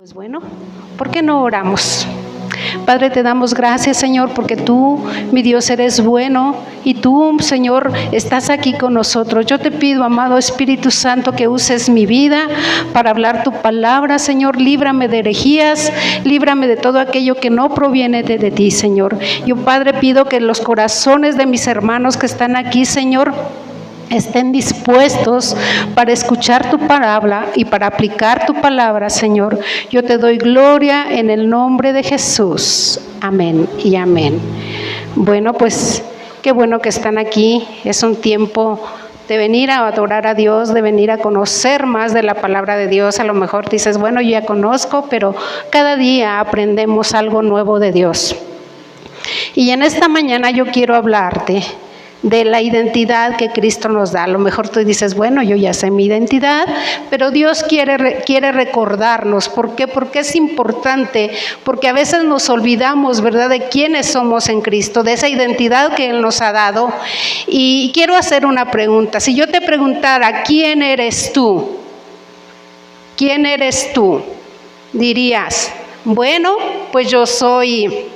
Pues bueno, ¿por qué no oramos? Padre, te damos gracias, Señor, porque tú, mi Dios, eres bueno y tú, Señor, estás aquí con nosotros. Yo te pido, amado Espíritu Santo, que uses mi vida para hablar tu palabra, Señor. Líbrame de herejías, líbrame de todo aquello que no proviene de ti, Señor. Yo, Padre, pido que los corazones de mis hermanos que están aquí, Señor, estén dispuestos para escuchar tu palabra y para aplicar tu palabra, Señor. Yo te doy gloria en el nombre de Jesús. Amén y amén. Bueno, pues qué bueno que están aquí. Es un tiempo de venir a adorar a Dios, de venir a conocer más de la palabra de Dios. A lo mejor dices, bueno, yo ya conozco, pero cada día aprendemos algo nuevo de Dios. Y en esta mañana yo quiero hablarte de la identidad que Cristo nos da. A lo mejor tú dices, bueno, yo ya sé mi identidad, pero Dios quiere recordarnos. ¿Por qué? Porque es importante, porque a veces nos olvidamos, ¿verdad?, de quiénes somos en Cristo, de esa identidad que Él nos ha dado. Y quiero hacer una pregunta. Si yo te preguntara, ¿quién eres tú? ¿Quién eres tú? Dirías, bueno, pues yo soy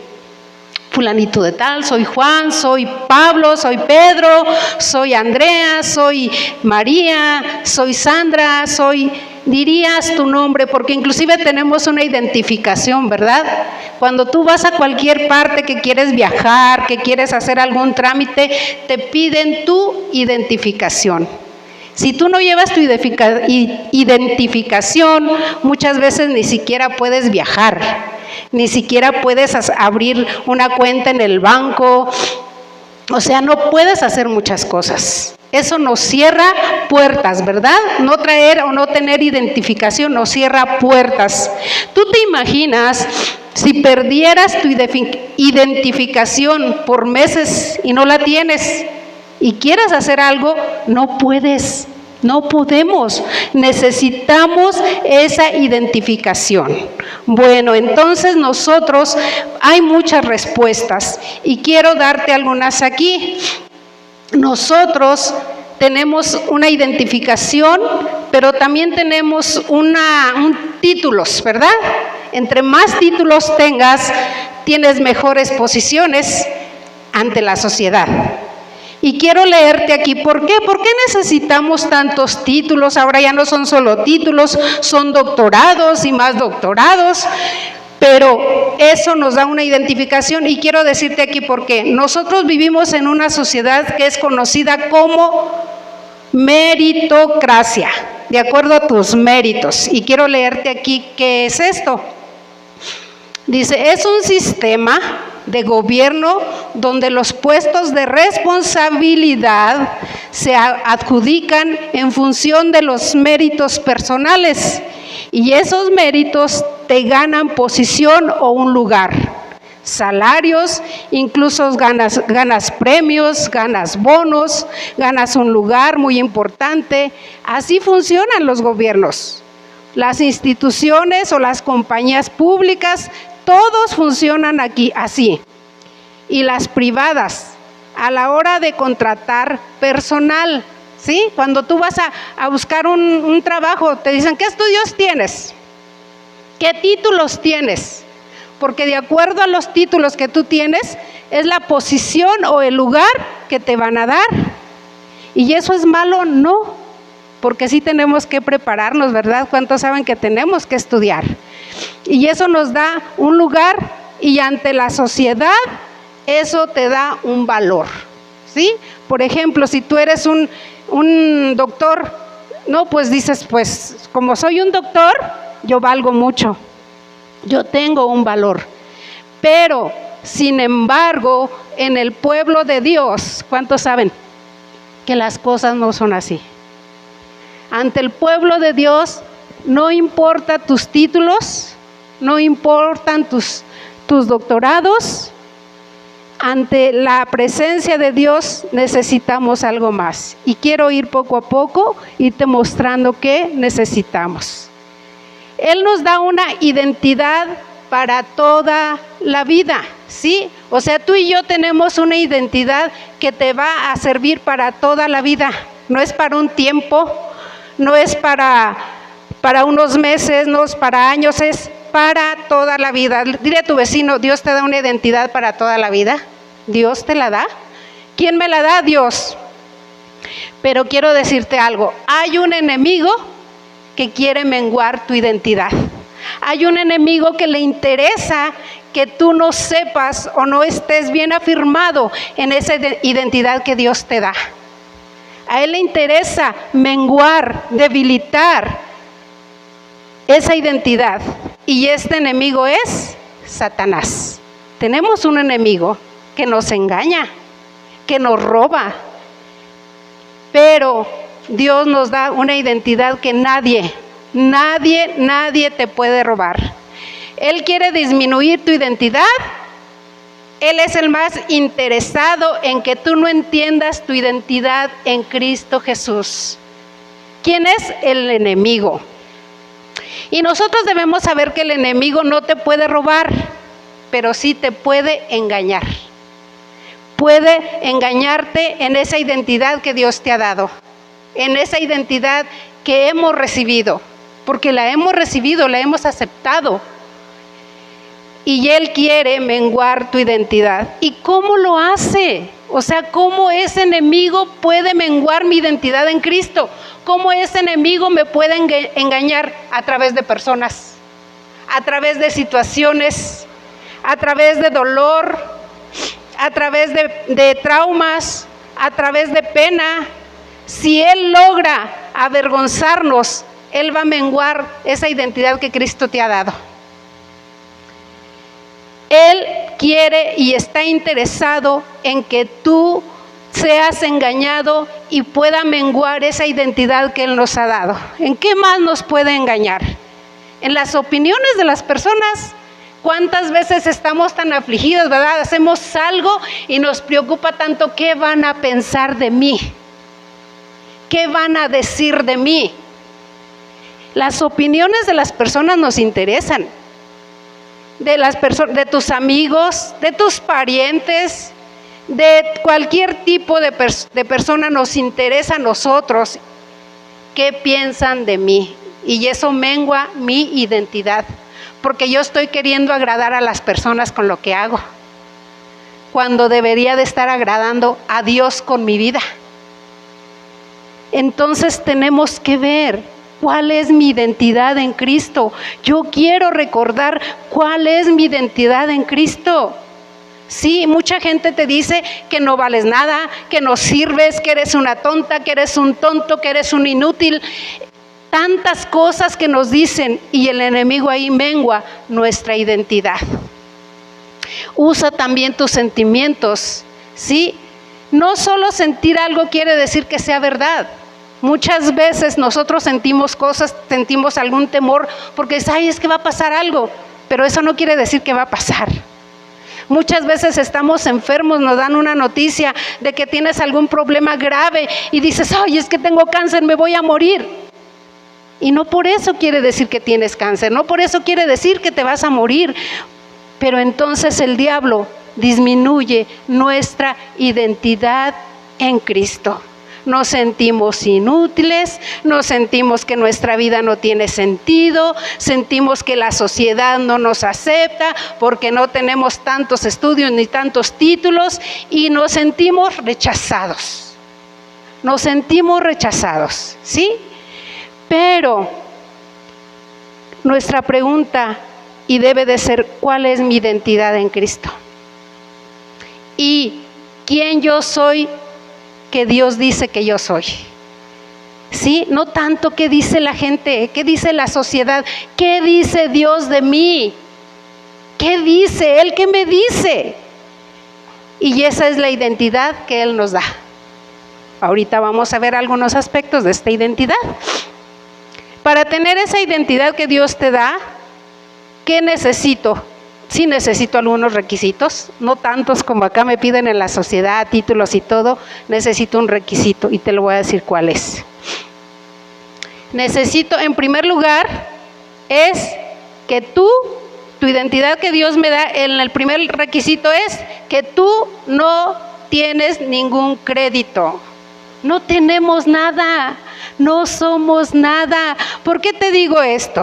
fulanito de tal, soy Juan, soy Pablo, soy Pedro, soy Andrea, soy María, soy Sandra, dirías tu nombre, porque inclusive tenemos una identificación, ¿verdad? Cuando tú vas a cualquier parte que quieres viajar, que quieres hacer algún trámite, te piden tu identificación. Si tú no llevas tu identificación, muchas veces ni siquiera puedes viajar. Ni siquiera puedes abrir una cuenta en el banco, o sea, no puedes hacer muchas cosas. Eso nos cierra puertas, ¿verdad? No traer o no tener identificación nos cierra puertas. ¿Tú te imaginas si perdieras tu identificación por meses y no la tienes y quieres hacer algo? No puedes. No podemos, necesitamos esa identificación. Bueno, entonces nosotros, hay muchas respuestas y quiero darte algunas aquí. Nosotros tenemos una identificación, pero también tenemos títulos, ¿verdad? Entre más títulos tengas, tienes mejores posiciones ante la sociedad. Y quiero leerte aquí, ¿por qué? ¿Por qué necesitamos tantos títulos? Ahora ya no son solo títulos, son doctorados y más doctorados, pero eso nos da una identificación y quiero decirte aquí por qué. Nosotros vivimos en una sociedad que es conocida como meritocracia, de acuerdo a tus méritos. Y quiero leerte aquí, ¿qué es esto? Dice, es un sistema de gobierno donde los puestos de responsabilidad se adjudican en función de los méritos personales y esos méritos te ganan posición o un lugar, salarios, incluso ganas premios, ganas bonos, ganas un lugar muy importante. Así funcionan los gobiernos, las instituciones o las compañías públicas. Todos funcionan aquí así. Y las privadas, a la hora de contratar personal, ¿sí? Cuando tú vas a buscar un trabajo, te dicen, ¿qué estudios tienes? ¿Qué títulos tienes? Porque de acuerdo a los títulos que tú tienes, es la posición o el lugar que te van a dar. ¿Y eso es malo? No, porque sí tenemos que prepararnos, ¿verdad? ¿Cuántos saben que tenemos que estudiar? Y eso nos da un lugar y ante la sociedad eso te da un valor, ¿sí? Por ejemplo, si tú eres un doctor, no, pues dices, pues como soy un doctor, yo valgo mucho, yo tengo un valor. Pero, sin embargo, en el pueblo de Dios, ¿cuántos saben que las cosas no son así? Ante el pueblo de Dios, no importa tus títulos, no importan tus doctorados, ante la presencia de Dios necesitamos algo más. Y quiero ir poco a poco, irte mostrando qué necesitamos. Él nos da una identidad para toda la vida, ¿sí? O sea, tú y yo tenemos una identidad que te va a servir para toda la vida. No es para un tiempo, no es para para unos meses, no es para años, es para toda la vida. Dile a tu vecino, Dios te da una identidad para toda la vida. Dios te la da. ¿Quién me la da? Dios. Pero quiero decirte algo, hay un enemigo que quiere menguar tu identidad. Hay un enemigo que le interesa que tú no sepas o no estés bien afirmado en esa identidad que Dios te da. A él le interesa menguar, debilitar esa identidad. Y este enemigo es Satanás. Tenemos un enemigo que nos engaña, que nos roba. Pero Dios nos da una identidad que nadie te puede robar. Él quiere disminuir tu identidad. Él es el más interesado en que tú no entiendas tu identidad en Cristo Jesús. ¿Quién es el enemigo? Y nosotros debemos saber que el enemigo no te puede robar, pero sí te puede engañar. Puede engañarte en esa identidad que Dios te ha dado, en esa identidad que hemos recibido, porque la hemos recibido, la hemos aceptado. Y Él quiere menguar tu identidad. ¿Y cómo lo hace? O sea, ¿cómo ese enemigo puede menguar mi identidad en Cristo? ¿Cómo ese enemigo me puede engañar? A través de personas, a través de situaciones, a través de dolor, a través de traumas, a través de pena. Si Él logra avergonzarnos, Él va a menguar esa identidad que Cristo te ha dado. Él quiere y está interesado en que tú seas engañado y pueda menguar esa identidad que Él nos ha dado. ¿En qué más nos puede engañar? En las opiniones de las personas. ¿Cuántas veces estamos tan afligidos, verdad? Hacemos algo y nos preocupa tanto qué van a pensar de mí, qué van a decir de mí. Las opiniones de las personas nos interesan, de tus amigos, de tus parientes, de cualquier tipo de persona nos interesa a nosotros qué piensan de mí, y eso mengua mi identidad. Porque yo estoy queriendo agradar a las personas con lo que hago, cuando debería de estar agradando a Dios con mi vida. Entonces tenemos que ver cuál es mi identidad en Cristo. Yo quiero recordar cuál es mi identidad en Cristo. Sí, mucha gente te dice que no vales nada, que no sirves, que eres una tonta, que eres un tonto, que eres un inútil. Tantas cosas que nos dicen, y el enemigo ahí mengua nuestra identidad. Usa también tus sentimientos, ¿sí? No solo sentir algo quiere decir que sea verdad. Muchas veces nosotros sentimos cosas, sentimos algún temor porque es que va a pasar algo, pero eso no quiere decir que va a pasar. Muchas veces estamos enfermos, nos dan una noticia de que tienes algún problema grave y dices, es que tengo cáncer, me voy a morir. Y no por eso quiere decir que tienes cáncer, no por eso quiere decir que te vas a morir. Pero entonces el diablo disminuye nuestra identidad en Cristo. Nos sentimos inútiles, nos sentimos que nuestra vida no tiene sentido, sentimos que la sociedad no nos acepta porque no tenemos tantos estudios ni tantos títulos, y nos sentimos rechazados. Nos sentimos rechazados, ¿sí? Pero nuestra pregunta, y debe de ser, ¿cuál es mi identidad en Cristo? ¿Y quién yo soy que Dios dice que yo soy? ¿Sí? No tanto qué dice la gente, qué dice la sociedad, qué dice Dios de mí, qué dice Él, qué me dice. Y esa es la identidad que Él nos da. Ahorita vamos a ver algunos aspectos de esta identidad. Para tener esa identidad que Dios te da, ¿qué necesito? Sí necesito algunos requisitos, no tantos como acá me piden en la sociedad, títulos y todo. Necesito un requisito y te lo voy a decir cuál es. Necesito, en primer lugar, es que tu identidad que Dios me da, en el primer requisito es que tú no tienes ningún crédito. No tenemos nada. No somos nada. ¿Por qué te digo esto?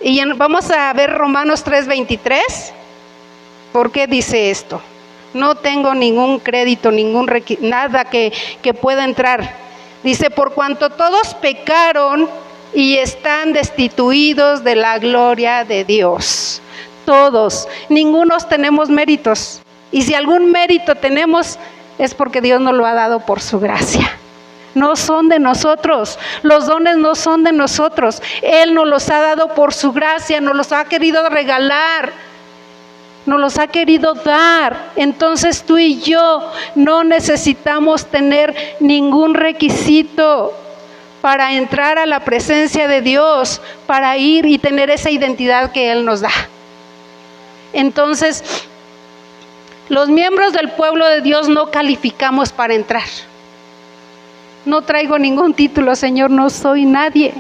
Y vamos a ver Romanos 3:23. ¿Por qué dice esto? No tengo ningún crédito, nada que pueda entrar. Dice, por cuanto todos pecaron y están destituidos de la gloria de Dios. Todos, ninguno tenemos méritos. Y si algún mérito tenemos, es porque Dios nos lo ha dado por su gracia. No son de nosotros, los dones no son de nosotros. Él nos los ha dado por su gracia, nos los ha querido regalar, nos los ha querido dar. Entonces tú y yo no necesitamos tener ningún requisito para entrar a la presencia de Dios, para ir y tener esa identidad que Él nos da. Entonces, los miembros del pueblo de Dios no calificamos para entrar. No traigo ningún título, Señor, no soy nadie.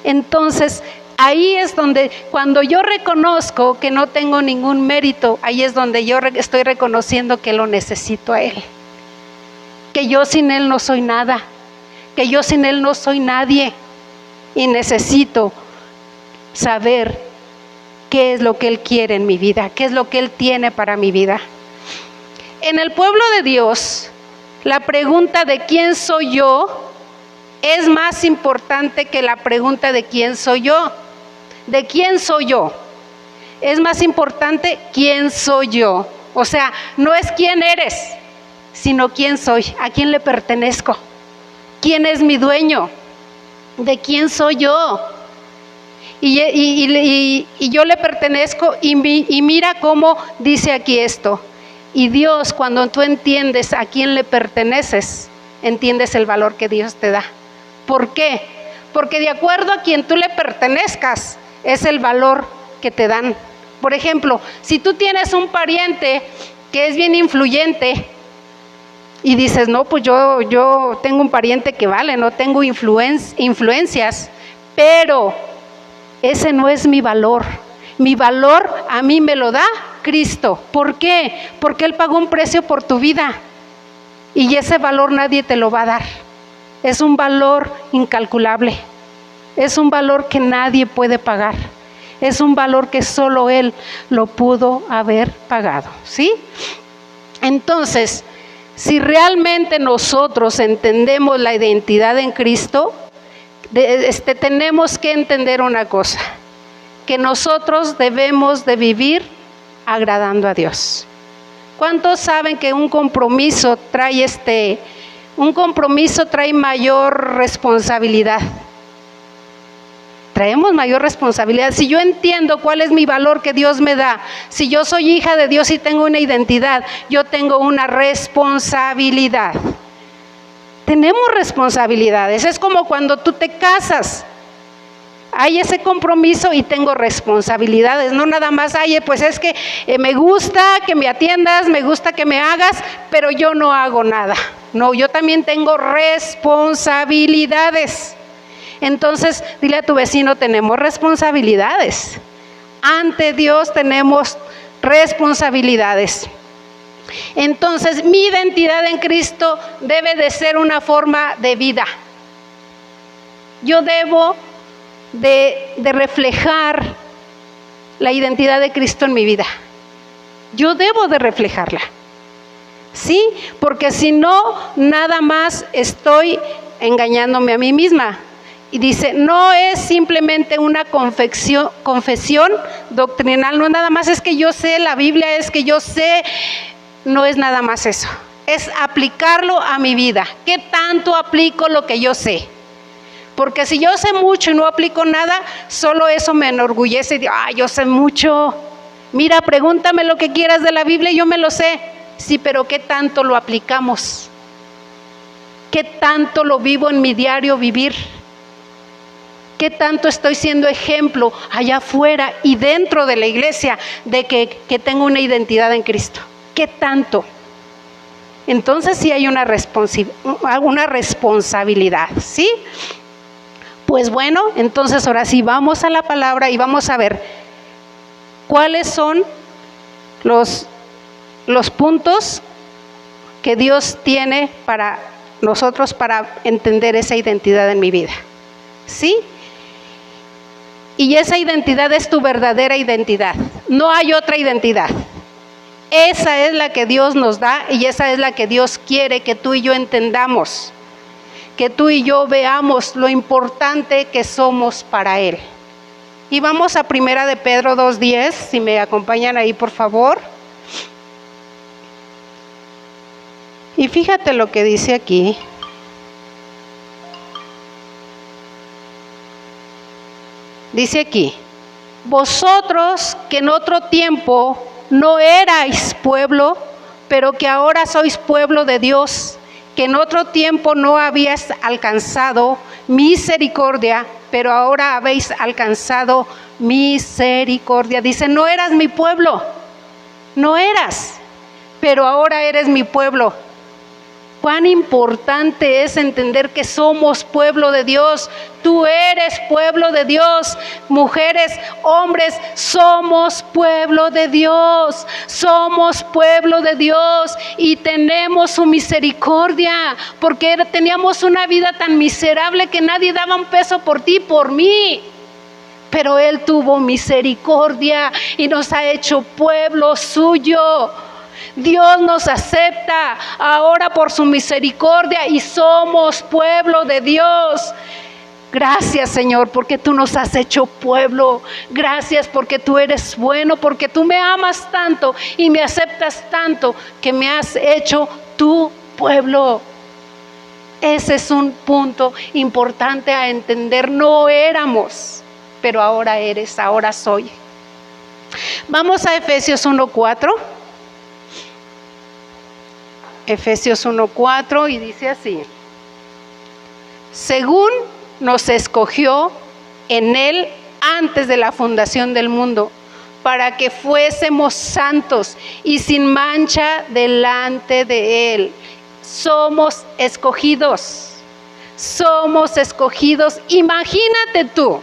Entonces, ahí es donde, cuando yo reconozco que no tengo ningún mérito, ahí es donde yo estoy reconociendo que lo necesito a Él. Que yo sin Él no soy nada. Que yo sin Él no soy nadie. Y necesito saber qué es lo que Él quiere en mi vida, qué es lo que Él tiene para mi vida. En el pueblo de Dios, la pregunta de quién soy yo es más importante que la pregunta de quién soy yo. ¿De quién soy yo? Es más importante quién soy yo. O sea, no es quién eres, sino quién soy, a quién le pertenezco, quién es mi dueño, de quién soy yo. Y yo le pertenezco, y mira cómo dice aquí esto. Y Dios, cuando tú entiendes a quién le perteneces, entiendes el valor que Dios te da. ¿Por qué? Porque de acuerdo a quien tú le pertenezcas, es el valor que te dan. Por ejemplo, si tú tienes un pariente que es bien influyente y dices, no, pues yo tengo un pariente que vale, no tengo influencias, pero ese no es mi valor. Mi valor a mí me lo da Cristo. ¿Por qué? Porque Él pagó un precio por tu vida y ese valor nadie te lo va a dar. Es un valor incalculable. Es un valor que nadie puede pagar. Es un valor que solo Él lo pudo haber pagado, ¿sí? Entonces, si realmente nosotros entendemos la identidad en Cristo, tenemos que entender una cosa, que nosotros debemos de vivir agradando a Dios. ¿Cuántos saben que un compromiso trae mayor responsabilidad? Traemos mayor responsabilidad. Si yo entiendo cuál es mi valor que Dios me da, si yo soy hija de Dios y tengo una identidad, yo tengo una responsabilidad. Tenemos responsabilidades. Es como cuando tú te casas. Hay ese compromiso y tengo responsabilidades. No nada más, pues es que me gusta que me atiendas, me gusta que me hagas, pero yo no hago nada. No, yo también tengo responsabilidades. Entonces, dile a tu vecino, tenemos responsabilidades. Ante Dios tenemos responsabilidades. Entonces, mi identidad en Cristo debe de ser una forma de vida. Yo debo de reflejar la identidad de Cristo en mi vida. Yo debo de reflejarla. ¿Sí? Porque si no, nada más estoy engañándome a mí misma. Y dice, no es simplemente una confesión doctrinal, no nada más es que yo sé la Biblia, es que yo sé, no es nada más eso. Es aplicarlo a mi vida. ¿Qué tanto aplico lo que yo sé? Porque si yo sé mucho y no aplico nada, solo eso me enorgullece y digo, yo sé mucho. Mira, pregúntame lo que quieras de la Biblia y yo me lo sé. Sí, pero ¿qué tanto lo aplicamos? ¿Qué tanto lo vivo en mi diario vivir? ¿Qué tanto estoy siendo ejemplo allá afuera y dentro de la iglesia de que tengo una identidad en Cristo? ¿Qué tanto? Entonces sí hay una responsabilidad, ¿sí? Pues bueno, entonces ahora sí vamos a la palabra y vamos a ver cuáles son los puntos que Dios tiene para nosotros para entender esa identidad en mi vida. ¿Sí? Y esa identidad es tu verdadera identidad. No hay otra identidad. Esa es la que Dios nos da y esa es la que Dios quiere que tú y yo entendamos. Que tú y yo veamos lo importante que somos para Él. Y vamos a 1 de Pedro 2:10, si me acompañan ahí por favor. Y fíjate lo que dice aquí. Dice aquí, vosotros que en otro tiempo no erais pueblo, pero que ahora sois pueblo de Dios, que en otro tiempo no habíais alcanzado misericordia, pero ahora habéis alcanzado misericordia. Dice, no eras mi pueblo, no eras, pero ahora eres mi pueblo. Cuán importante es entender que somos pueblo de Dios. Tú eres pueblo de Dios. Mujeres, hombres, somos pueblo de Dios. Somos pueblo de Dios y tenemos su misericordia, porque teníamos una vida tan miserable que nadie daba un peso por ti, por mí. Pero Él tuvo misericordia y nos ha hecho pueblo suyo. Dios nos acepta ahora por su misericordia y somos pueblo de Dios. Gracias, Señor, porque tú nos has hecho pueblo. Gracias porque tú eres bueno, porque tú me amas tanto y me aceptas tanto que me has hecho tu pueblo. Ese es un punto importante a entender. No éramos, pero ahora eres, ahora soy. Vamos a Efesios 1:4. Efesios 1:4 y dice así: según nos escogió en Él antes de la fundación del mundo, para que fuésemos santos y sin mancha delante de Él. Somos escogidos, somos escogidos. Imagínate tú,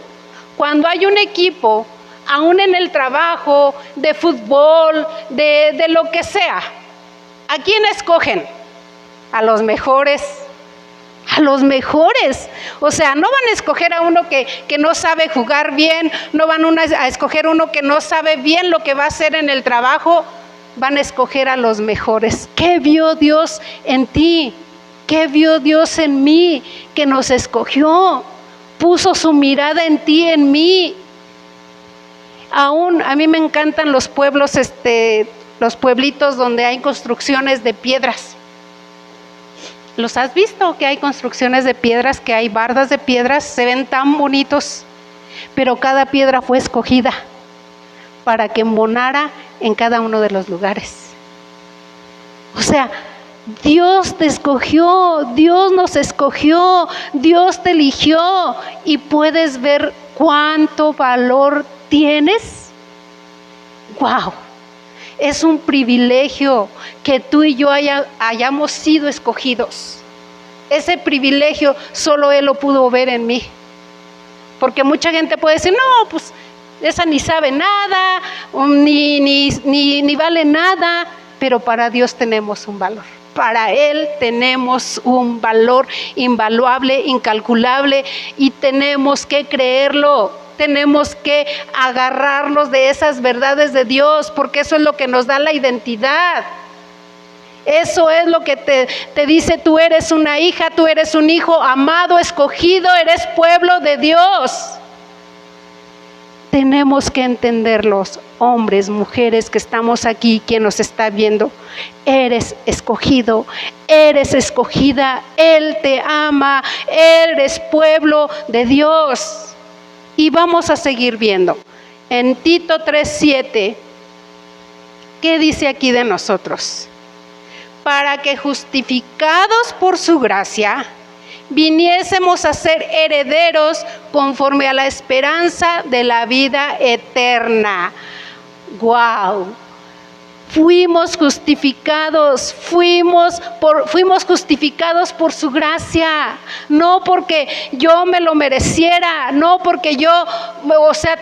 cuando hay un equipo, aún en el trabajo, de fútbol, de lo que sea, ¿a quién escogen? A los mejores. A los mejores. O sea, no van a escoger a uno que no sabe jugar bien, no van a escoger uno que no sabe bien lo que va a hacer en el trabajo. Van a escoger a los mejores. ¿Qué vio Dios en ti? ¿Qué vio Dios en mí? Que nos escogió. Puso su mirada en ti, en mí. Aún a mí me encantan los pueblos, los pueblitos donde hay construcciones de piedras. ¿Los has visto? Que hay construcciones de piedras, que hay bardas de piedras, se ven tan bonitos, pero cada piedra fue escogida para que embonara en cada uno de los lugares. O sea, Dios te escogió, Dios nos escogió, Dios te eligió y puedes ver cuánto valor tienes. ¡Wow! Es un privilegio que tú y yo hayamos sido escogidos. Ese privilegio solo Él lo pudo ver en mí. Porque mucha gente puede decir, no, pues esa ni sabe nada, ni vale nada. Pero para Dios tenemos un valor. Para Él tenemos un valor invaluable, incalculable, y tenemos que creerlo. Tenemos que agarrarnos de esas verdades de Dios, porque eso es lo que nos da la identidad. Eso es lo que te dice: tú eres una hija, tú eres un hijo amado, escogido, eres pueblo de Dios. Tenemos que entenderlos, hombres, mujeres que estamos aquí, quien nos está viendo. Eres escogido, eres escogida, Él te ama, eres pueblo de Dios. Y vamos a seguir viendo. En Tito 3:7, ¿qué dice aquí de nosotros? Para que justificados por su gracia, viniésemos a ser herederos conforme a la esperanza de la vida eterna. ¡Wow! fuimos justificados por su gracia, no porque yo me lo mereciera, no porque yo,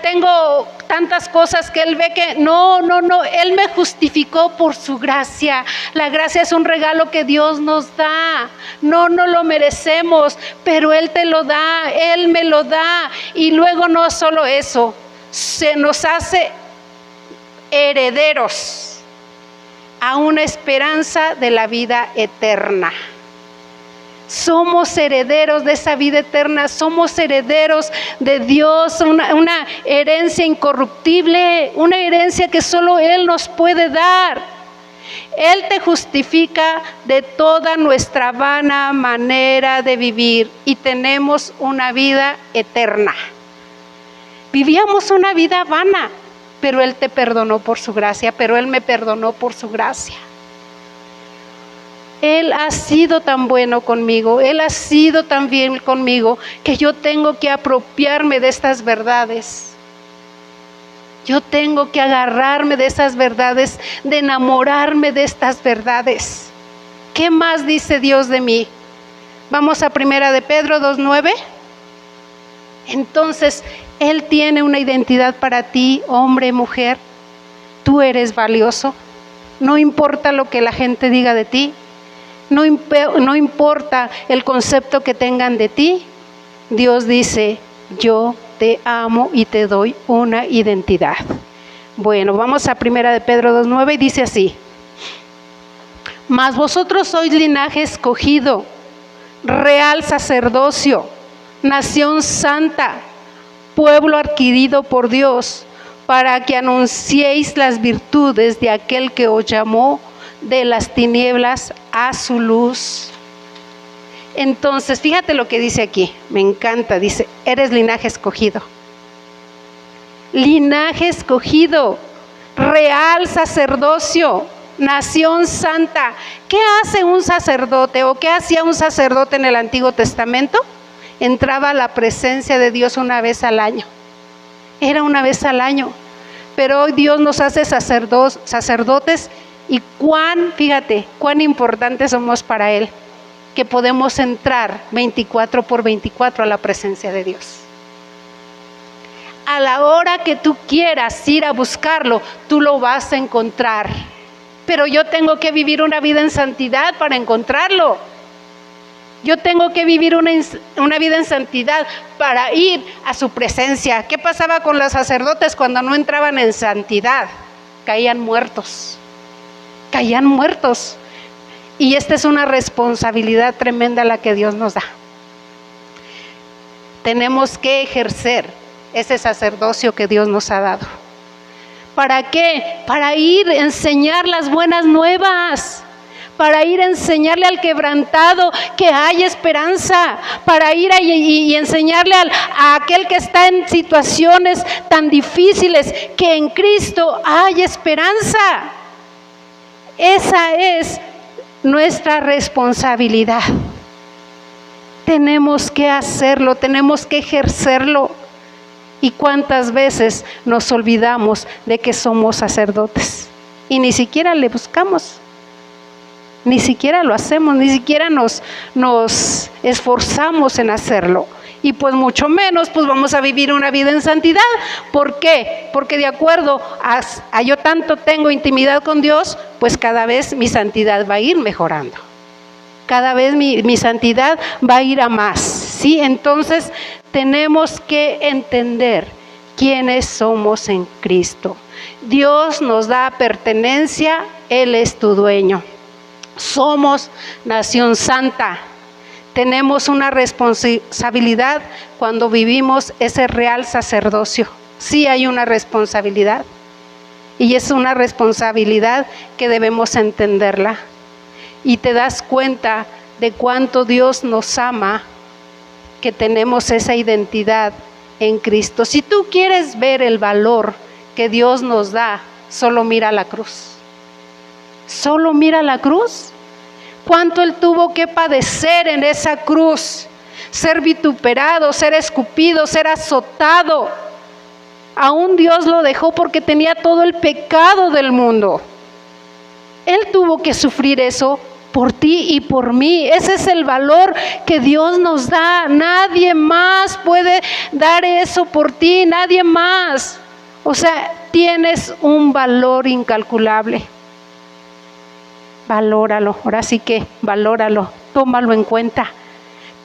tengo tantas cosas que Él ve que, no, Él me justificó por su gracia. La gracia es un regalo que Dios nos da, no lo merecemos, pero Él te lo da, Él me lo da. Y luego no solo eso, se nos hace herederos a una esperanza de la vida eterna. Somos herederos de esa vida eterna, somos herederos de Dios, una herencia incorruptible, una herencia que solo Él nos puede dar. Él te justifica de toda nuestra vana manera de vivir y tenemos una vida eterna. Vivíamos una vida vana, pero Él te perdonó por su gracia, pero Él me perdonó por su gracia. Él ha sido tan bueno conmigo, Él ha sido tan bien conmigo, que yo tengo que apropiarme de estas verdades. Yo tengo que agarrarme de esas verdades, de enamorarme de estas verdades. ¿Qué más dice Dios de mí? Vamos a 1 de Pedro 2:9. Entonces, Él tiene una identidad para ti, hombre, mujer. Tú eres valioso. No importa lo que la gente diga de ti. No importa el concepto que tengan de ti. Dios dice, yo te amo y te doy una identidad. Bueno, vamos a 1 de Pedro 2:9 y dice así. Mas vosotros sois linaje escogido, real sacerdocio, nación santa, pueblo adquirido por Dios, para que anunciéis las virtudes de aquel que os llamó de las tinieblas a su luz. Entonces, fíjate lo que dice aquí, me encanta, dice, eres linaje escogido. Linaje escogido, real sacerdocio, nación santa. ¿Qué hace un sacerdote o qué hacía un sacerdote en el Antiguo Testamento? Entraba a la presencia de Dios una vez al año. Era una vez al año. Pero hoy Dios nos hace sacerdotes y fíjate, cuán importantes somos para Él, que podemos entrar 24/24 a la presencia de Dios. A la hora que tú quieras ir a buscarlo, tú lo vas a encontrar. Pero yo tengo que vivir una vida en santidad para encontrarlo. Yo tengo que vivir una vida en santidad para ir a su presencia. ¿Qué pasaba con los sacerdotes cuando no entraban en santidad? Caían muertos. Caían muertos. Y esta es una responsabilidad tremenda la que Dios nos da. Tenemos que ejercer ese sacerdocio que Dios nos ha dado. ¿Para qué? Para ir a enseñar las buenas nuevas. Para ir a enseñarle al quebrantado que hay esperanza, para ir y enseñarle a aquel que está en situaciones tan difíciles que en Cristo hay esperanza. Esa es nuestra responsabilidad. Tenemos que hacerlo, tenemos que ejercerlo. ¿Y cuántas veces nos olvidamos de que somos sacerdotes? Y ni siquiera le buscamos. Ni siquiera lo hacemos, ni siquiera nos esforzamos en hacerlo. Y pues mucho menos pues vamos a vivir una vida en santidad. ¿Por qué? Porque de acuerdo a yo tanto tengo intimidad con Dios, pues cada vez mi santidad va a ir mejorando. Cada vez mi santidad va a ir a más, ¿sí? Entonces tenemos que entender quiénes somos en Cristo. Dios nos da pertenencia, Él es tu dueño. Somos nación santa. Tenemos una responsabilidad cuando vivimos ese real sacerdocio. Sí hay una responsabilidad. Y es una responsabilidad que debemos entenderla. Y te das cuenta de cuánto Dios nos ama, que tenemos esa identidad en Cristo. Si tú quieres ver el valor que Dios nos da, solo mira la cruz. Solo mira la cruz. Cuánto Él tuvo que padecer en esa cruz. Ser vituperado, ser escupido, ser azotado. Aún Dios lo dejó porque tenía todo el pecado del mundo. Él tuvo que sufrir eso por ti y por mí. Ese es el valor que Dios nos da. Nadie más puede dar eso por ti, nadie más. O sea, tienes un valor incalculable. Valóralo, ahora sí que valóralo, tómalo en cuenta.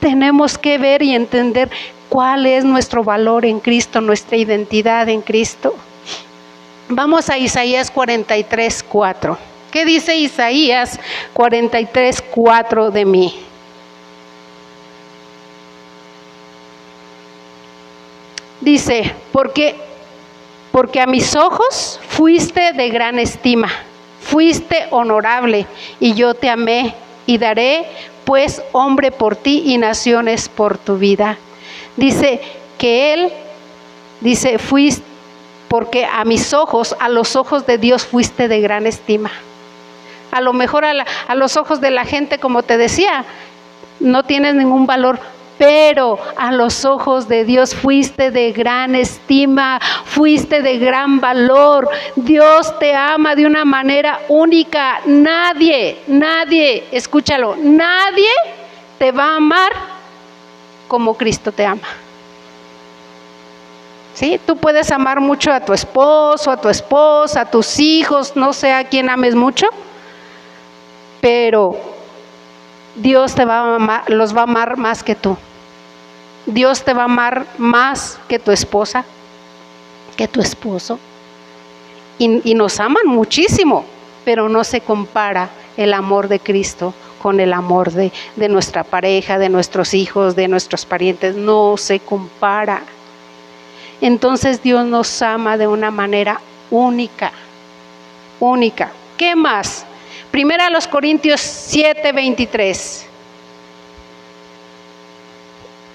Tenemos que ver y entender cuál es nuestro valor en Cristo, nuestra identidad en Cristo. Vamos a Isaías 43:4. ¿Qué dice Isaías 43:4 de mí? Dice, porque a mis ojos fuiste de gran estima, fuiste honorable, y yo te amé, y daré pues hombre por ti y naciones por tu vida. Dice que Él, dice, fuiste, porque a mis ojos, a los ojos de Dios fuiste de gran estima. A lo mejor a los ojos de la gente, como te decía, no tienes ningún valor, pero a los ojos de Dios fuiste de gran estima, fuiste de gran valor. Dios te ama de una manera única. Nadie, escúchalo, nadie te va a amar como Cristo te ama. ¿Sí? Tú puedes amar mucho a tu esposo, a tu esposa, a tus hijos, no sé a quién ames mucho, pero Dios te va a amar, los va a amar más que tú. Dios te va a amar más que tu esposa, que tu esposo. Y nos aman muchísimo, pero no se compara el amor de Cristo con el amor de nuestra pareja, de nuestros hijos, de nuestros parientes. No se compara. Entonces Dios nos ama de una manera única, única. ¿Qué más? Primera a los Corintios 7:23.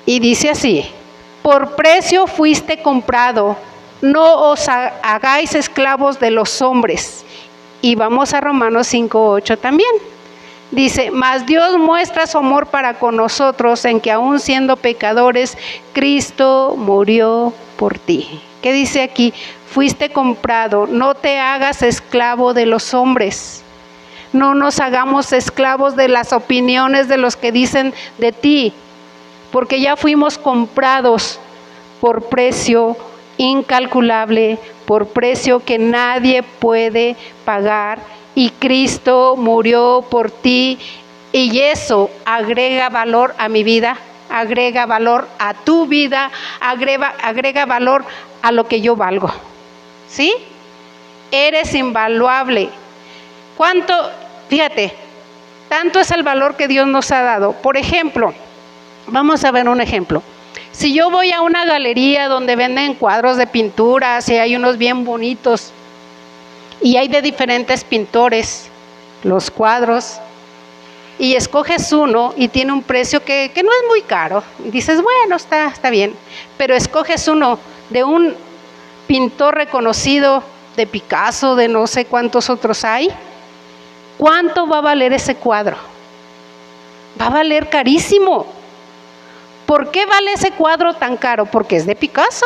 Y dice así: por precio fuiste comprado, no os hagáis esclavos de los hombres. Y vamos a Romanos 5:8 también. Dice, mas Dios muestra su amor para con nosotros en que aún siendo pecadores, Cristo murió por ti. ¿Qué dice aquí? Fuiste comprado, no te hagas esclavo de los hombres. No nos hagamos esclavos de las opiniones de los que dicen de ti, porque ya fuimos comprados por precio incalculable, por precio que nadie puede pagar, y Cristo murió por ti, y eso agrega valor a mi vida, agrega valor a tu vida, agrega valor a lo que yo valgo. ¿Sí? Eres invaluable. ¿Cuánto? Fíjate, tanto es el valor que Dios nos ha dado. Por ejemplo, vamos a ver un ejemplo. Si yo voy a una galería donde venden cuadros de pinturas y hay unos bien bonitos y hay de diferentes pintores los cuadros, y escoges uno y tiene un precio que no es muy caro, y dices, bueno, está bien, pero escoges uno de un pintor reconocido, de Picasso, de no sé cuántos otros hay, ¿cuánto va a valer ese cuadro? Va a valer carísimo. ¿Por qué vale ese cuadro tan caro? Porque es de Picasso.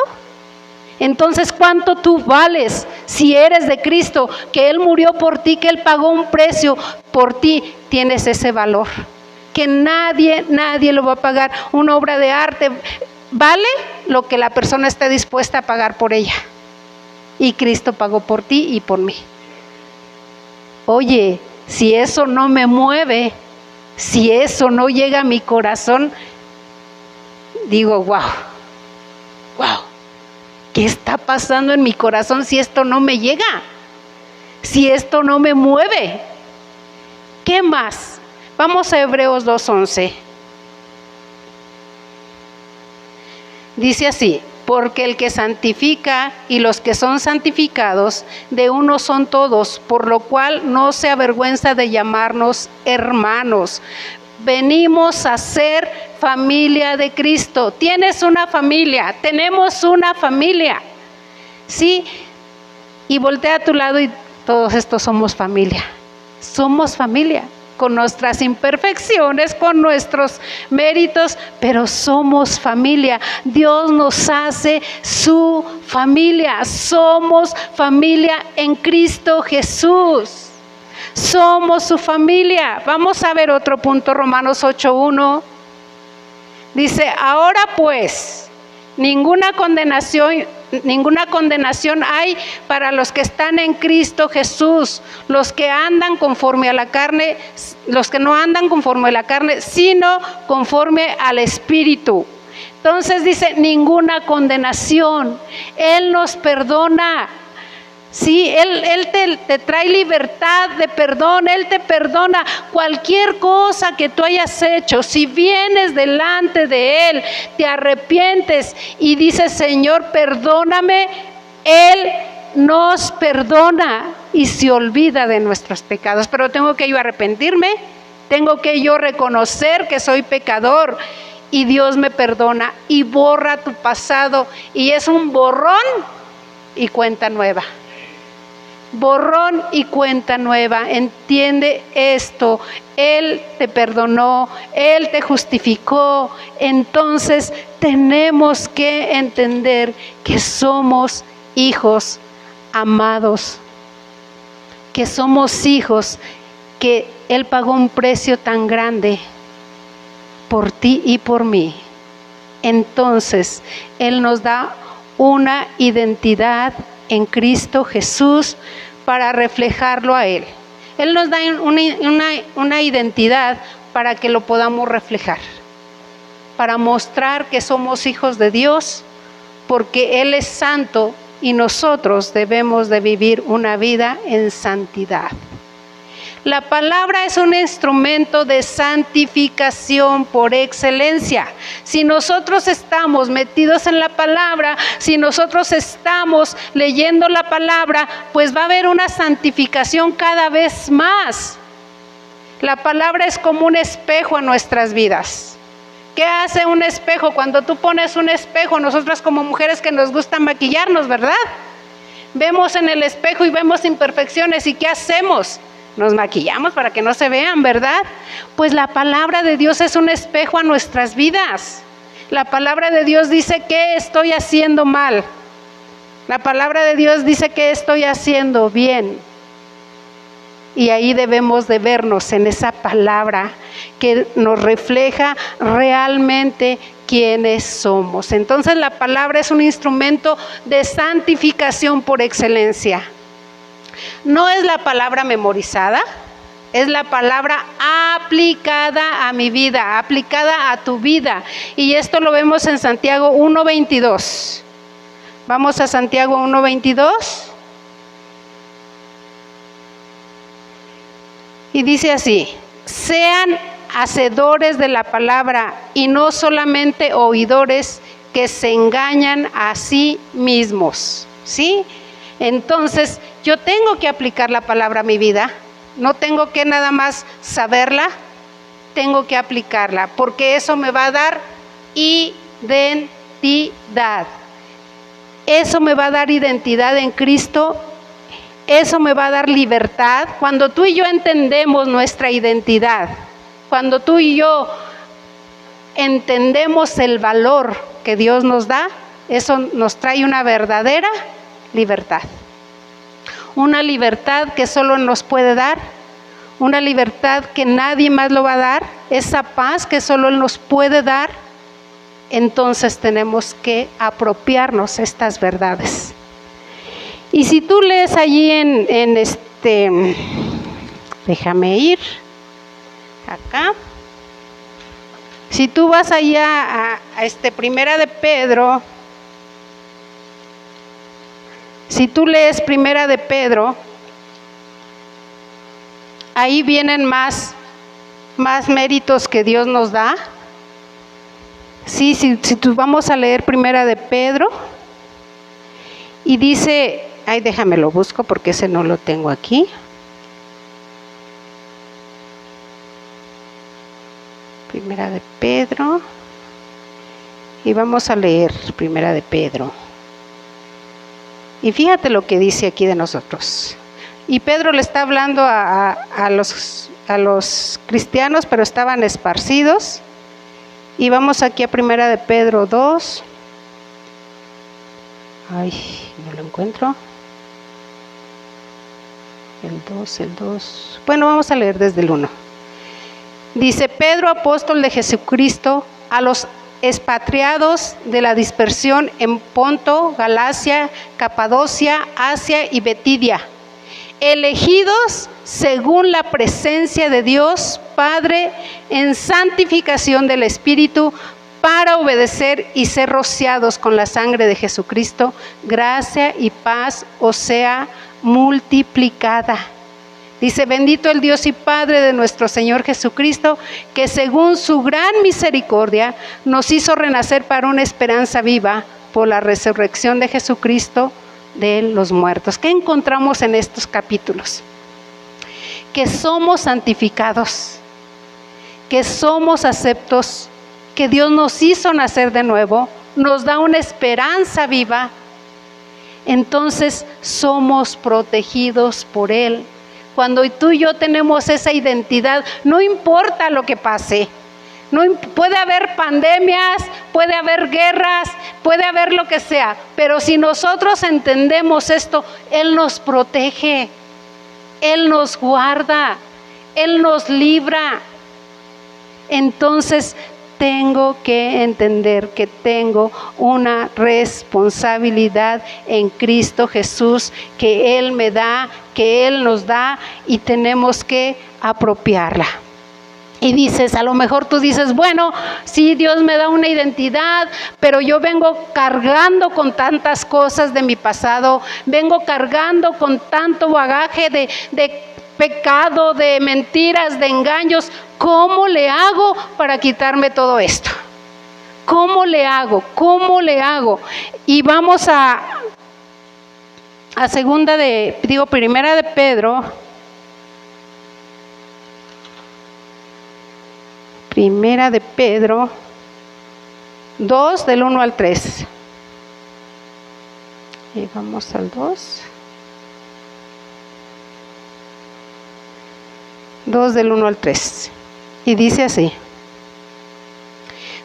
Entonces, ¿cuánto tú vales si eres de Cristo? Que Él murió por ti, que Él pagó un precio por ti. Tienes ese valor que nadie lo va a pagar. Una obra de arte vale lo que la persona esté dispuesta a pagar por ella. Y Cristo pagó por ti y por mí. Oye, si eso no me mueve, si eso no llega a mi corazón, digo, wow, ¿qué está pasando en mi corazón si esto no me llega? Si esto no me mueve. ¿Qué más? Vamos a Hebreos 2:11. Dice así: porque el que santifica y los que son santificados, de uno son todos, por lo cual no se avergüenza de llamarnos hermanos. Venimos a ser familia de Cristo. Tienes una familia, tenemos una familia, ¿sí? Y voltea a tu lado y todos estos somos familia. Somos familia, con nuestras imperfecciones, con nuestros méritos, pero somos familia. Dios nos hace su familia. Somos familia en Cristo Jesús. Somos su familia. Vamos a ver otro punto, Romanos 8:1. Dice, ahora pues, ninguna condenación hay para los que están en Cristo Jesús, los que andan conforme a la carne, los que no andan conforme a la carne, sino conforme al Espíritu. Entonces dice, ninguna condenación. Él nos perdona. Sí, Él te trae libertad de perdón. Él te perdona cualquier cosa que tú hayas hecho. Si vienes delante de Él, te arrepientes y dices, Señor, perdóname, Él nos perdona y se olvida de nuestros pecados. Pero tengo que yo arrepentirme, tengo que yo reconocer que soy pecador y Dios me perdona y borra tu pasado, y es un borrón y cuenta nueva. Borrón y cuenta nueva. Entiende esto. Él te perdonó, Él te justificó. Entonces tenemos que entender que somos hijos amados, que somos hijos, que Él pagó un precio tan grande por ti y por mí. Entonces Él nos da una identidad en Cristo Jesús para reflejarlo a Él. Él nos da una identidad para que lo podamos reflejar, para mostrar que somos hijos de Dios, porque Él es santo y nosotros debemos de vivir una vida en santidad. La palabra es un instrumento de santificación por excelencia. Si nosotros estamos metidos en la palabra, si nosotros estamos leyendo la palabra, pues va a haber una santificación cada vez más. La palabra es como un espejo en nuestras vidas. ¿Qué hace un espejo? Cuando tú pones un espejo, nosotras como mujeres que nos gusta maquillarnos, ¿verdad? Vemos en el espejo y vemos imperfecciones. ¿Y qué hacemos? Nos maquillamos para que no se vean, ¿verdad? Pues la palabra de Dios es un espejo a nuestras vidas. La palabra de Dios dice que estoy haciendo mal. La palabra de Dios dice que estoy haciendo bien. Y ahí debemos de vernos en esa palabra que nos refleja realmente quiénes somos. Entonces la palabra es un instrumento de santificación por excelencia. No es la palabra memorizada, es la palabra aplicada a mi vida, aplicada a tu vida. Y esto lo vemos en Santiago 1:22. Vamos a Santiago 1:22. Y dice así: sean hacedores de la palabra y no solamente oidores que se engañan a sí mismos. ¿Sí? Entonces, yo tengo que aplicar la palabra a mi vida. No tengo que nada más saberla, tengo que aplicarla, porque eso me va a dar identidad. Eso me va a dar identidad en Cristo. Eso me va a dar libertad. Cuando tú y yo entendemos nuestra identidad, cuando tú y yo entendemos el valor que Dios nos da, eso nos trae una verdadera libertad. Una libertad que solo nos puede dar, una libertad que nadie más lo va a dar, esa paz que solo Él nos puede dar. Entonces tenemos que apropiarnos estas verdades. Y si tú lees allí déjame ir acá. Si tú vas allá a Primera de Pedro, si tú lees Primera de Pedro, ahí vienen más méritos que Dios nos da. Sí, si tú vamos a leer Primera de Pedro, y dice, déjame lo busco porque ese no lo tengo aquí. Primera de Pedro, y vamos a leer Primera de Pedro. Y fíjate lo que dice aquí de nosotros. Y Pedro le está hablando a los cristianos, pero estaban esparcidos. Y vamos aquí a Primera de Pedro 2. No lo encuentro. el 2. Bueno, vamos a leer desde el 1. Dice: Pedro, apóstol de Jesucristo, a los expatriados de la dispersión en Ponto, Galacia, Capadocia, Asia y Bitinia, elegidos según la presencia de Dios Padre en santificación del Espíritu, para obedecer y ser rociados con la sangre de Jesucristo, gracia y paz os sea multiplicada. Dice: bendito el Dios y Padre de nuestro Señor Jesucristo, que según su gran misericordia nos hizo renacer para una esperanza viva por la resurrección de Jesucristo de los muertos. ¿Qué encontramos en estos capítulos? Que somos santificados, que somos aceptos, que Dios nos hizo nacer de nuevo, nos da una esperanza viva. Entonces somos protegidos por Él. Cuando tú y yo tenemos esa identidad, no importa lo que pase, puede haber pandemias, puede haber guerras, puede haber lo que sea, pero si nosotros entendemos esto, Él nos protege, Él nos guarda, Él nos libra. Entonces tengo que entender que tengo una responsabilidad en Cristo Jesús, que Él me da, que Él nos da, y tenemos que apropiarla. Y dices, a lo mejor tú dices, bueno, sí, Dios me da una identidad, pero yo vengo cargando con tantas cosas de mi pasado, vengo cargando con tanto bagaje de pecado, de mentiras, de engaños. ¿Cómo le hago para quitarme todo esto? ¿Cómo le hago? ¿Cómo le hago? Y vamos a primera de Pedro. Primera de Pedro 2, del 1 al 3. Y vamos al 2. 2 del 1 al 3. Y dice así: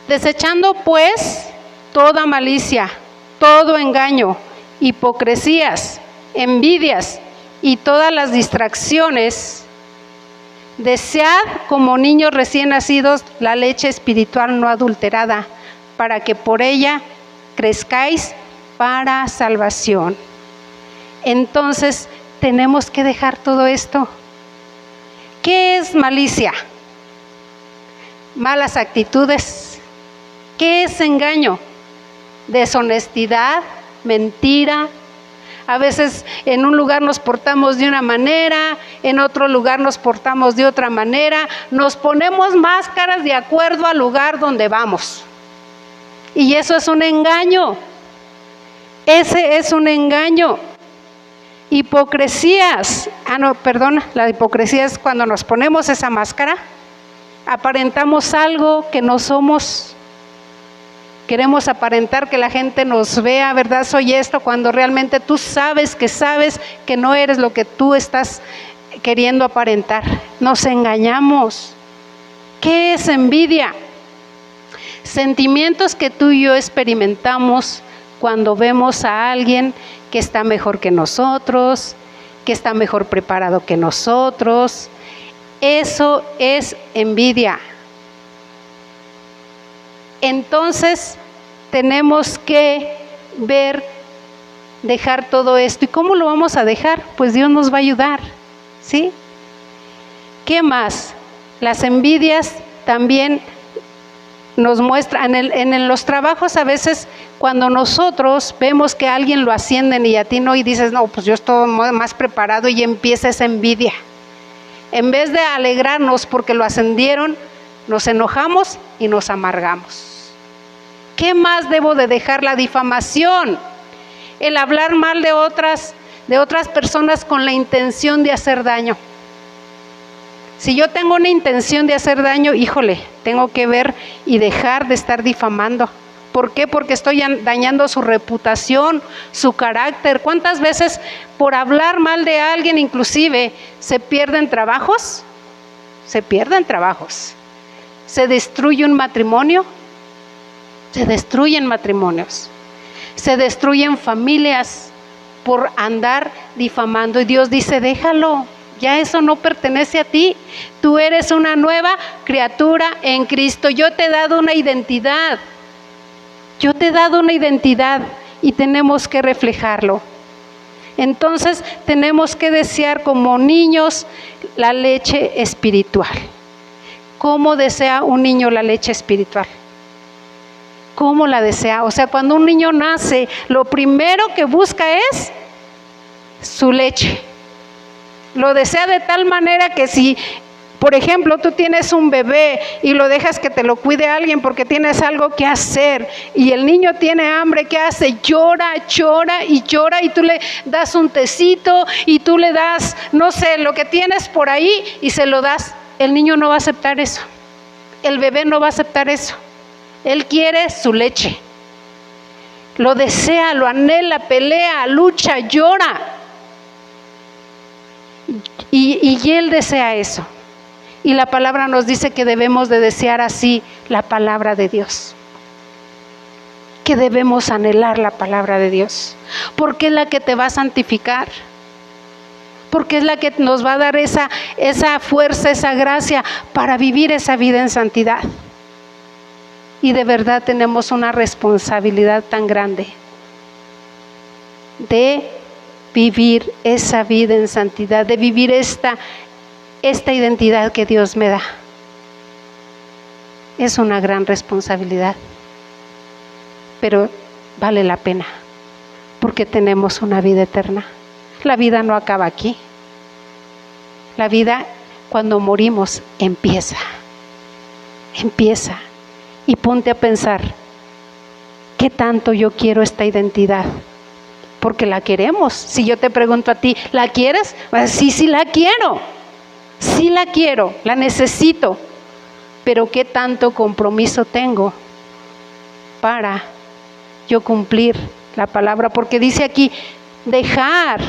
desechando pues toda malicia, todo engaño, hipocresías, envidias y todas las distracciones, desead como niños recién nacidos la leche espiritual no adulterada, para que por ella crezcáis para salvación. Entonces tenemos que dejar todo esto. ¿Qué es malicia? Malas actitudes. ¿Qué es engaño? Deshonestidad, mentira. A veces en un lugar nos portamos de una manera, en otro lugar nos portamos de otra manera. Nos ponemos máscaras de acuerdo al lugar donde vamos. Y eso es un engaño. Ese es un engaño. Hipocresías. La hipocresía es cuando nos ponemos esa máscara, aparentamos algo que no somos. Queremos aparentar que la gente nos vea, ¿verdad? Soy esto, cuando realmente tú sabes que no eres lo que tú estás queriendo aparentar. Nos engañamos. ¿Qué es envidia? Sentimientos que tú y yo experimentamos cuando vemos a alguien que está mejor que nosotros, que está mejor preparado que nosotros. Eso es envidia. Entonces tenemos que dejar todo esto. ¿Y cómo lo vamos a dejar? Pues Dios nos va a ayudar, ¿sí? ¿Qué más? Las envidias también nos muestran en los trabajos. A veces cuando nosotros vemos que a alguien lo ascienden y a ti no, y dices, no, pues yo estoy más preparado, y empieza esa envidia. En vez de alegrarnos porque lo ascendieron, nos enojamos y nos amargamos. ¿Qué más debo de dejar? La difamación, el hablar mal de otras personas con la intención de hacer daño. Si yo tengo una intención de hacer daño, híjole, tengo que ver y dejar de estar difamando. ¿Por qué? Porque estoy dañando su reputación, su carácter. ¿Cuántas veces por hablar mal de alguien inclusive se pierden trabajos? Se pierden trabajos. ¿Se destruye un matrimonio? Se destruyen matrimonios. Se destruyen familias por andar difamando. Y Dios dice, déjalo, ya eso no pertenece a ti. Tú eres una nueva criatura en Cristo. Yo te he dado una identidad. Yo te he dado una identidad y tenemos que reflejarlo. Entonces tenemos que desear como niños la leche espiritual. ¿Cómo desea un niño la leche espiritual? ¿Cómo la desea? O sea, cuando un niño nace, lo primero que busca es su leche. Lo desea de tal manera que si, por ejemplo, tú tienes un bebé y lo dejas que te lo cuide alguien porque tienes algo que hacer y el niño tiene hambre, ¿qué hace? Llora, llora y llora, y tú le das un tecito y tú le das, no sé, lo que tienes por ahí y se lo das. El niño no va a aceptar eso. El bebé no va a aceptar eso. Él quiere su leche. Lo desea, lo anhela, pelea, lucha, llora. Y él desea eso. Y la palabra nos dice que debemos de desear así la palabra de Dios. Que debemos anhelar la palabra de Dios. Porque es la que te va a santificar. Porque es la que nos va a dar esa fuerza, esa gracia para vivir esa vida en santidad. Y de verdad tenemos una responsabilidad tan grande de vivir esa vida en santidad, de vivir esta identidad que Dios me da. Es una gran responsabilidad, pero vale la pena, porque tenemos una vida eterna. La vida no acaba aquí. La vida, cuando morimos, empieza. Y ponte a pensar, ¿qué tanto yo quiero esta identidad? Porque la queremos. Si yo te pregunto a ti, ¿la quieres? Sí la quiero. Sí la quiero, la necesito. Pero ¿qué tanto compromiso tengo para yo cumplir la palabra? Porque dice aquí, dejar,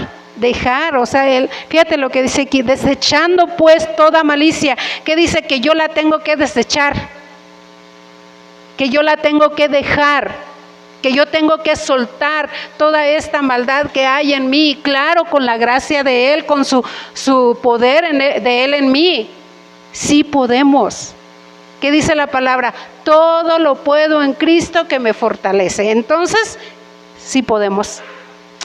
o sea, fíjate lo que dice aquí, desechando pues toda malicia. ¿Qué dice? Que yo la tengo que desechar, que yo la tengo que dejar, que yo tengo que soltar toda esta maldad que hay en mí, claro, con la gracia de Él, con su poder de Él en mí. Sí podemos. ¿Qué dice la palabra? Todo lo puedo en Cristo que me fortalece. Entonces, sí podemos.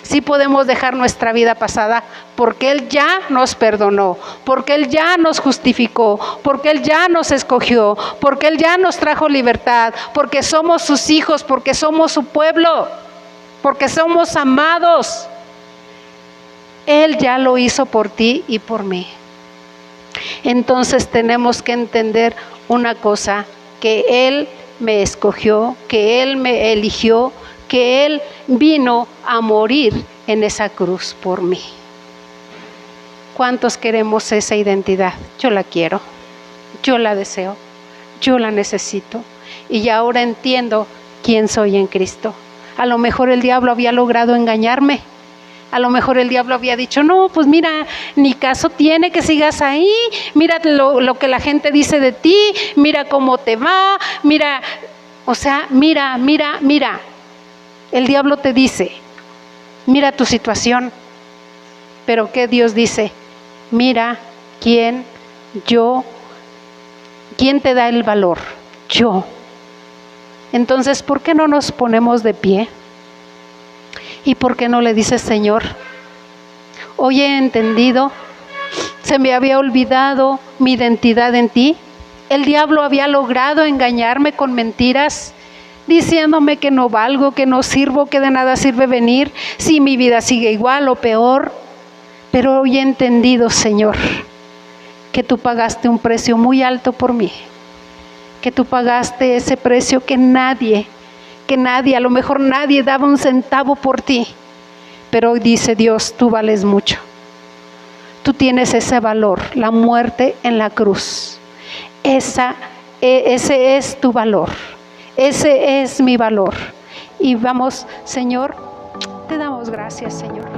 Sí podemos dejar nuestra vida pasada, porque Él ya nos perdonó, porque Él ya nos justificó, porque Él ya nos escogió, porque Él ya nos trajo libertad, porque somos sus hijos, porque somos su pueblo, porque somos amados. Él ya lo hizo por ti y por mí. Entonces tenemos que entender una cosa, que Él me escogió, que Él me eligió, que Él vino a morir en esa cruz por mí. ¿Cuántos queremos esa identidad? Yo la quiero, yo la deseo, yo la necesito, y ahora entiendo quién soy en Cristo. A lo mejor el diablo había logrado engañarme. A lo mejor el diablo había dicho, no, pues mira, ni caso tiene que sigas ahí, mira lo que la gente dice de ti, mira cómo te va, mira, o sea, mira. El diablo te dice, mira tu situación, pero ¿qué Dios dice? Mira quién te da el valor, yo. Entonces, ¿por qué no nos ponemos de pie? ¿Y por qué no le dices, Señor, hoy he entendido, se me había olvidado mi identidad en ti? El diablo había logrado engañarme con mentiras, diciéndome que no valgo, que no sirvo, que de nada sirve venir, si mi vida sigue igual o peor. Pero hoy he entendido, Señor, que tú pagaste un precio muy alto por mí, que tú pagaste ese precio que nadie, a lo mejor nadie daba un centavo por ti, pero hoy dice Dios, tú vales mucho. Tú tienes ese valor, la muerte en la cruz. Ese es tu valor. Ese es mi valor. Y vamos, Señor, te damos gracias, Señor.